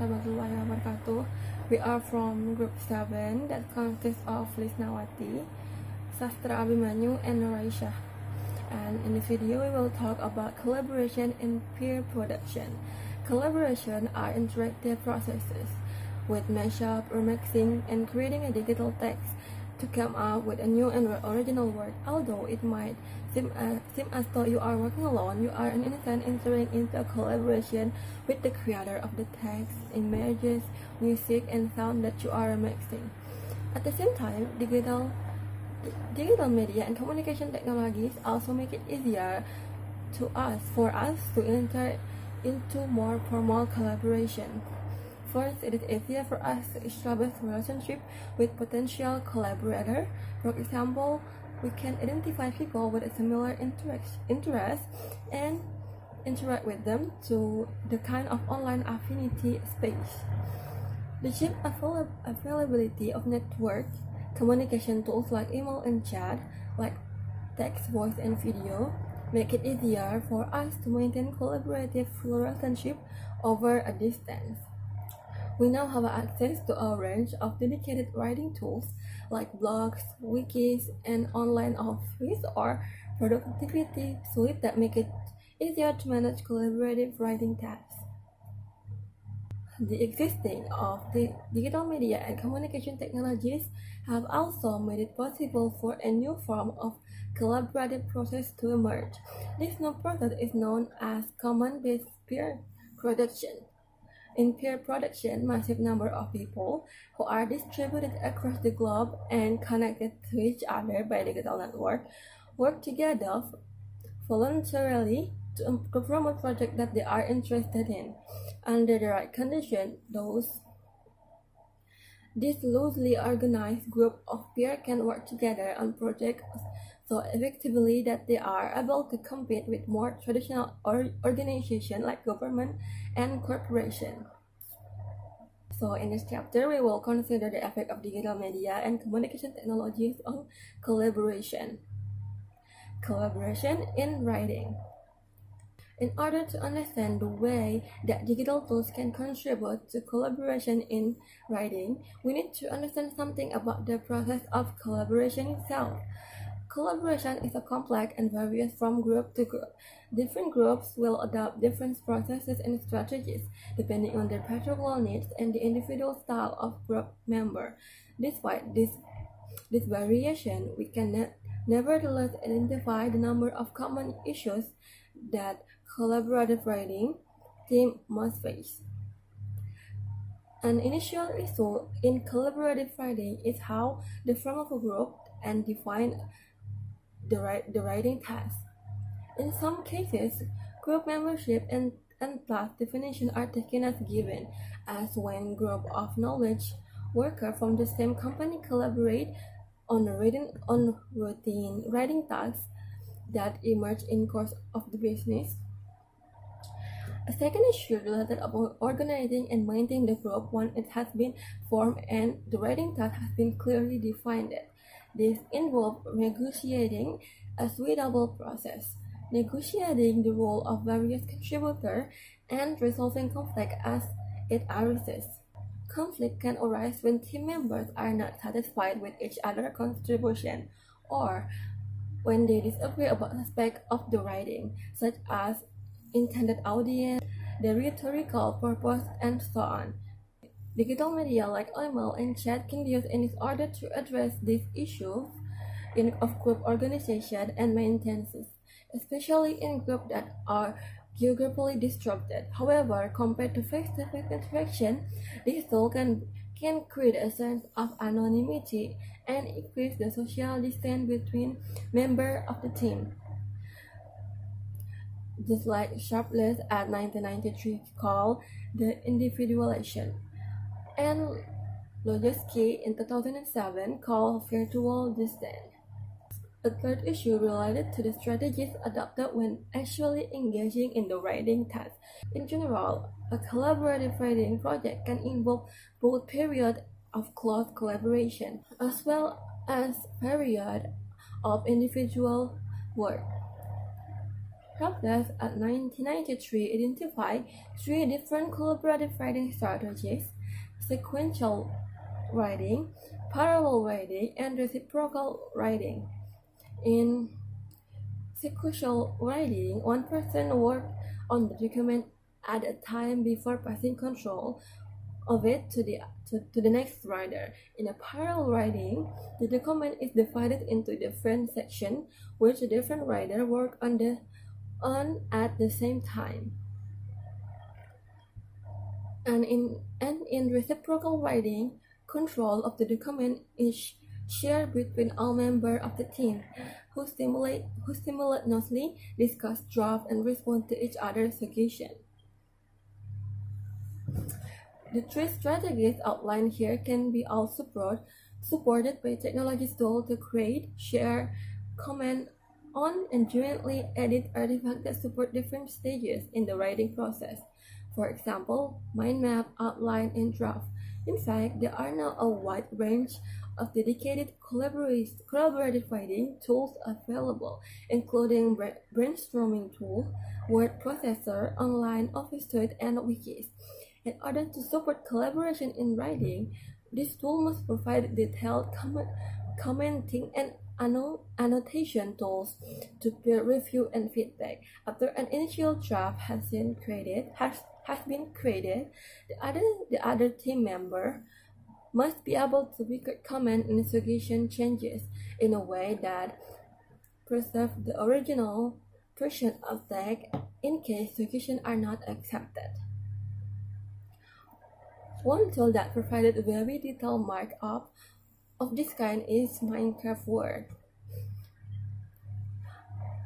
warahmatullahi wabarakatuh. We are from group 7 that consists of Lisnawati, Sastra Abimanyu, and Nuraisha. And in this video, we will talk about collaboration in peer production. Collaboration are interactive processes with mashup, remixing, and creating a digital text to come up with a new and original work. Although it might seem as though you are working alone, you are in essence entering into a collaboration with the creator of the text, images, music, and sound that you are remixing. At the same time, digital media and communication technologies also make it easier for us to enter into more formal collaboration. First, it is easier for us to establish a relationship with potential collaborator. For example, we can identify people with a similar interest and interact with them to the kind of online affinity space. The cheap availability of network communication tools like email and chat, like text, voice, and video, make it easier for us to maintain collaborative relationship over a distance. We now have access to a range of dedicated writing tools like blogs, wikis, and online office or productivity suite that make it easier to manage collaborative writing tasks. The existing of the digital media and communication technologies have also made it possible for a new form of collaborative process to emerge. This new process is known as common-based peer production. In peer production, massive number of people who are distributed across the globe and connected to each other by digital network work together voluntarily to promote projects that they are interested in. Under the right condition, this loosely organized group of peers can work together on projects so effectively that they are able to compete with more traditional organizations like government and corporation. So in this chapter, we will consider the effect of digital media and communication technologies on collaboration. Collaboration in writing. In order to understand the way that digital tools can contribute to collaboration in writing, we need to understand something about the process of collaboration itself. Collaboration is a complex and varies from group to group. Different groups will adopt different processes and strategies depending on their particular needs and the individual style of group member. Despite this variation, we can nevertheless identify the number of common issues that collaborative writing team must face. An initial issue in collaborative writing is how to form of a group and define the writing task. In some cases, group membership and task definition are taken as given, as when group of knowledge workers from the same company collaborate on routine writing tasks that emerge in course of the business. A second issue related about organizing and maintaining the group once it has been formed and the writing task has been clearly defined. This involves negotiating a suitable process, negotiating the role of various contributors, and resolving conflict as it arises. Conflict can arise when team members are not satisfied with each other's contribution, or when they disagree about aspects of the writing, such as intended audience, the rhetorical purpose, and so on. Digital media like email and chat can be used in order to address these issues of group organization and maintenance, especially in groups that are geographically distributed. However, compared to face-to-face interaction, this tool can create a sense of anonymity and increase the social distance between members of the team. Just like Sharpless at 1993 called the individualization, and Lojewski in 2007 called virtual distance. A third issue related to the strategies adopted when actually engaging in the writing task. In general, a collaborative writing project can involve both periods of close collaboration as well as period of individual work. Helpdesk at 1993 identified three different collaborative writing strategies: sequential writing, parallel writing, and reciprocal writing. In sequential writing, one person works on the document at a time before passing control of it to the next writer. In a parallel writing, the document is divided into different sections which the different writer work on at the same time. And in reciprocal writing, control of the document is shared between all members of the team, who simultaneously discuss, draft, and respond to each other's suggestions. The three strategies outlined here can be all supported by technology tools to create, share, comment on, and jointly edit artifacts that support different stages in the writing process. For example, mind map, outline, and draft. In fact, there are now a wide range of dedicated collaborative writing tools available, including brainstorming tools, word processor, online office suite, and wikis. In order to support collaboration in writing, this tool must provide detailed commenting and annotation tools to peer review and feedback. After an initial draft has been created, the other team member must be able to record comment and suggestion changes in a way that preserves the original version of text in case suggestions are not accepted. One tool that provided a very detailed markup of this kind is Minecraft Word.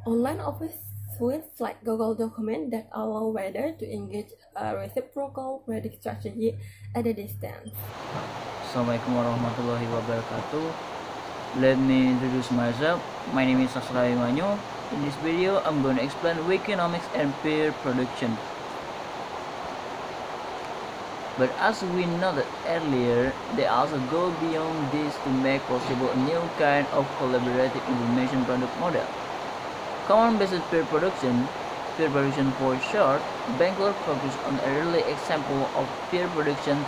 Online office suites like Google Documents that allow writers to engage a reciprocal writing strategy at a distance. Assalamualaikum warahmatullahi wabarakatuh. Let me introduce myself. My name is Sastra Abimanyu. In this video, I'm going to explain Wikinomics and peer production. But as we noted earlier, they also go beyond this to make possible a new kind of collaborative information product model. Common-based peer production for short, Bangalore focused on an early example of peer production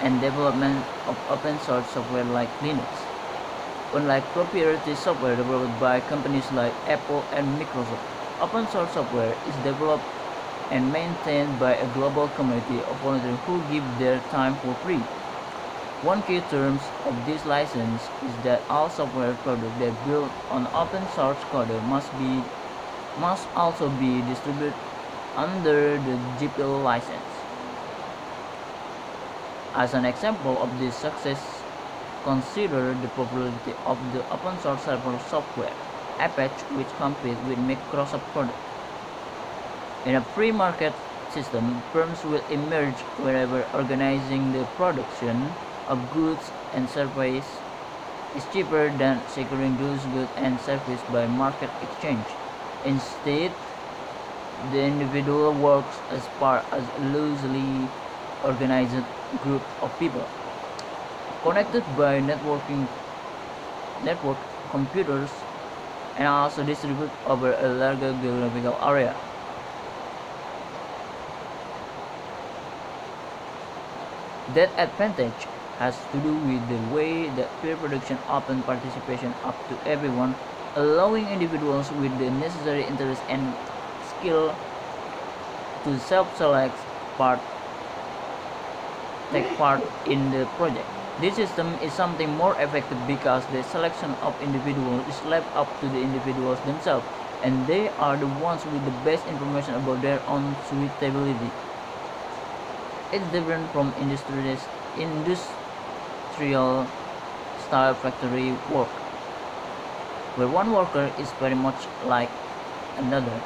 and development of open-source software like Linux. Unlike proprietary software developed by companies like Apple and Microsoft, open-source software is developed and maintained by a global community of volunteers who give their time for free. One key term of this license is that all software products that build on open source code must also be distributed under the GPL license. As an example of this success, consider the popularity of the open source server software, Apache, which competes with Microsoft products. In a free market system, firms will emerge wherever organizing the production of goods and services is cheaper than securing those goods and services by market exchange. Instead, the individual works as part of a loosely organized group of people, connected by network computers, and also distributed over a larger geographical area. That advantage has to do with the way that peer production opens participation up to everyone, allowing individuals with the necessary interest and skill to self-select take part in the project. This system is something more effective because the selection of individuals is left up to the individuals themselves, and they are the ones with the best information about their own suitability. It's different from industrial style factory work, where one worker is very much like another.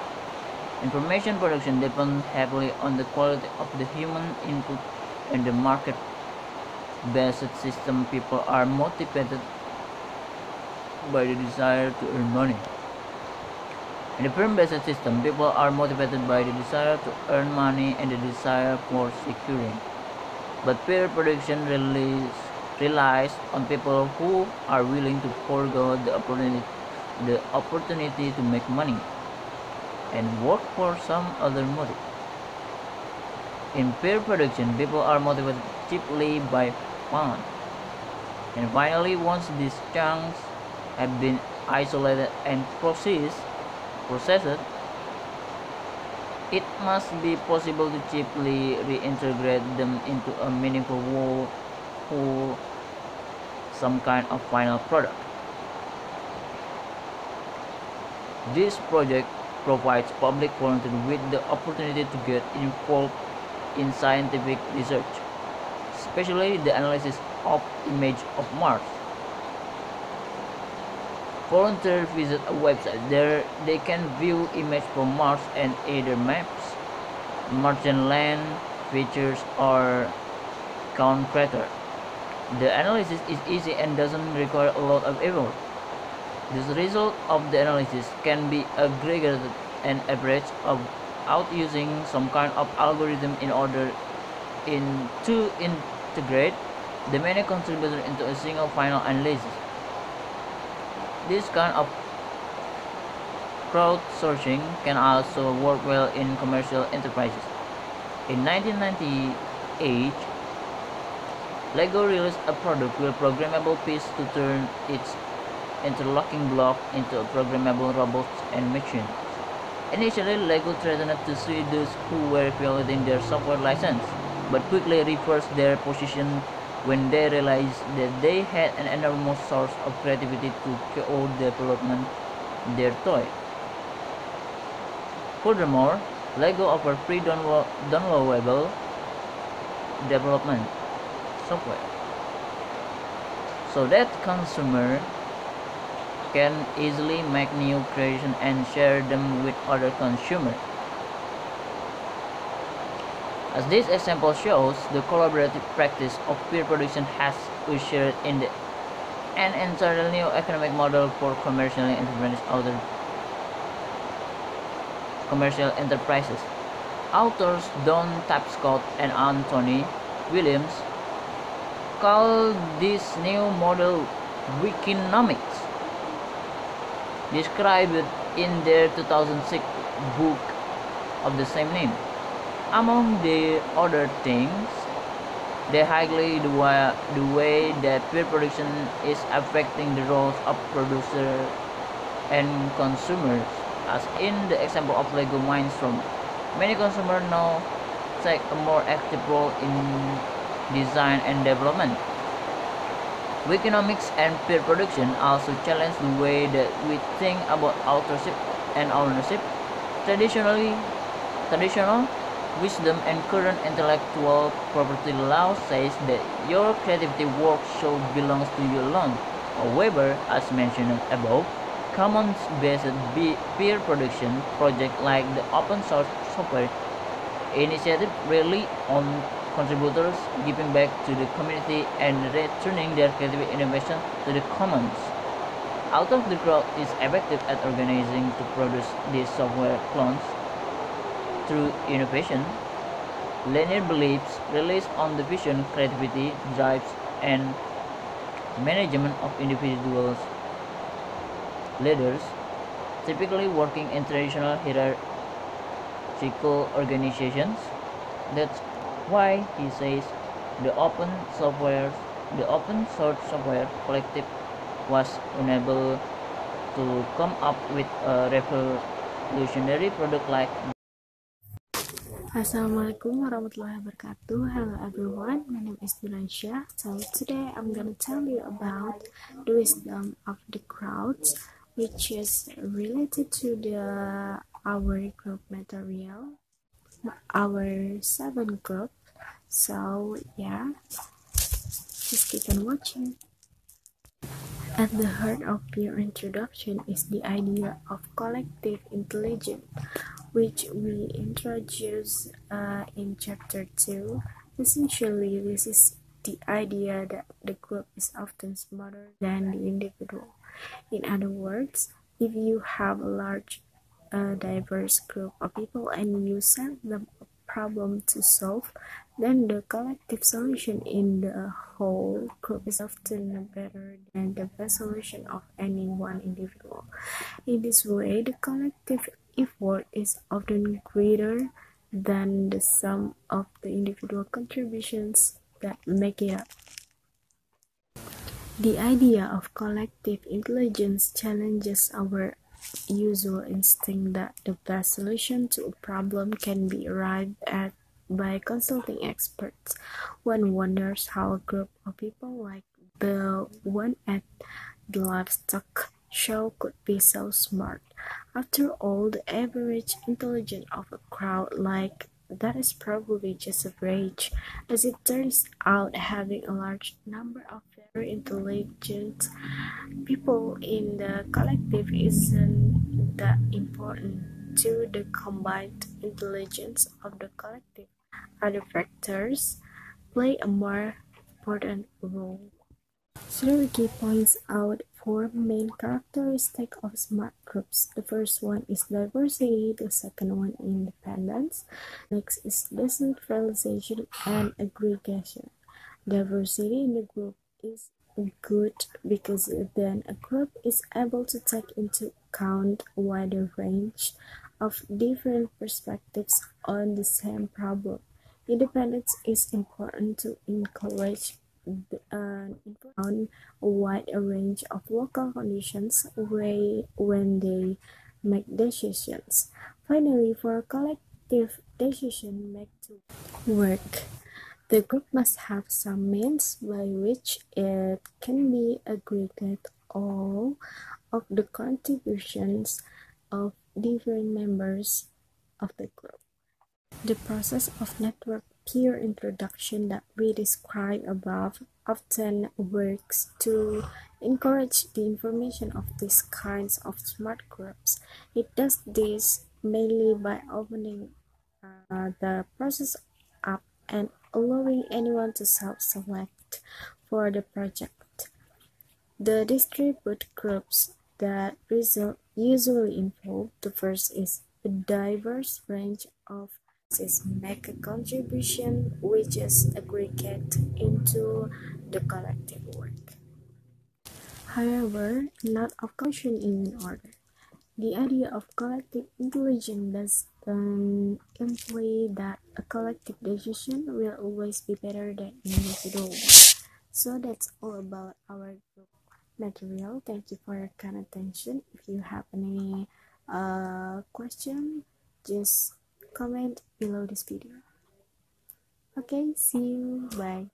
Information production depends heavily on the quality of the human input, and the market-based system people are motivated by the desire to earn money. In the firm-based system, people are motivated by the desire to earn money and the desire for securing. But peer production relies on people who are willing to forego the opportunity to make money. and work for some other motive. In peer production, people are motivated chiefly by fun. And finally, once these chunks have been isolated and processed, it must be possible to cheaply reintegrate them into a meaningful whole, some kind of final product. This project provides public volunteers with the opportunity to get involved in scientific research, especially the analysis of images of Mars. Volunteers visit a website. There they can view images from Mars and either maps, Martian land features, or count crater. The analysis is easy and doesn't require a lot of effort. The result of the analysis can be aggregated and averaged out using some kind of algorithm in order to integrate the many contributors into a single final analysis. This kind of crowdsourcing can also work well in commercial enterprises. In 1998, LEGO released a product with a programmable piece to turn its interlocking block into programmable robots and machines. Initially, LEGO threatened to sue those who were violating their software license, but quickly reversed their position when they realized that they had an enormous source of creativity to co-development their toy. Furthermore, LEGO offered free downloadable development software so that consumers can easily make new creations and share them with other consumers. As this example shows, the collaborative practice of peer production has ushered in an entirely new economic model for commercial enterprises. Authors Don Tapscott and Anthony Williams call this new model Wikinomics, described in their 2006 book of the same name. Among the other things, they highlight the way that peer production is affecting the roles of producers and consumers, as in the example of LEGO Mindstorm. Many consumers now take a more active role in design and development. Wikinomics and peer production also challenge the way that we think about authorship and ownership. Traditional wisdom and current intellectual property law says that your creativity work should belong to you alone. However, as mentioned above, commons-based peer production projects like the open source software initiative rely on contributors giving back to the community and returning their creative innovation to the commons. Although the group is effective at organizing to produce these software clones through innovation, Lanier believes relies on the vision, creativity, drives, and management of individuals, leaders, typically working in traditional hierarchical organizations. That's why he says the open source software collective was unable to come up with a revolutionary product like. Assalamualaikum warahmatullahi wabarakatuh. Hello everyone, my name is Nuraisha. So today I'm gonna tell you about the wisdom of the crowds, which is related to our group material, our 7 group. So yeah, just keep on watching. At the heart of your introduction is the idea of collective intelligence, which we introduce in chapter 2. Essentially, this is the idea that the group is often smarter than the individual. In other words, if you have a large, diverse group of people and you send them a problem to solve, then the collective solution in the whole group is often better than the best solution of any one individual. In this way, the collective effort is often greater than the sum of the individual contributions that make it up. The idea of collective intelligence challenges our usual instinct that the best solution to a problem can be arrived at by consulting experts. One wonders how a group of people like the one at the livestock show could be so smart. After all, the average intelligence of a crowd like that is probably just average. As it turns out, having a large number of very intelligent people in the collective isn't that important to the combined intelligence of the collective. Other factors play a more important role. Srugi points out four main characteristics of smart groups. The first one is diversity, the second one independence, next is decentralization and aggregation. Diversity in the group is good because then a group is able to take into account a wider range of different perspectives on the same problem. Independence is important to encourage on a wide range of local conditions when they make decisions. Finally, for a collective decision make to work, the group must have some means by which it can be aggregate all of the contributions of different members of the group. The process of network peer introduction that we described above often works to encourage the information of these kinds of smart groups. It does this mainly by opening the process up and allowing anyone to self-select for the project. The distributed groups that usually involve the first is a diverse range of make a contribution which is aggregate into the collective work. However, not of caution in order. The idea of collective intelligence doesn't imply that a collective decision will always be better than individual one. So that's all about our group material. Thank you for your kind attention. If you have any question, just comment below this video. Okay, see you. Bye.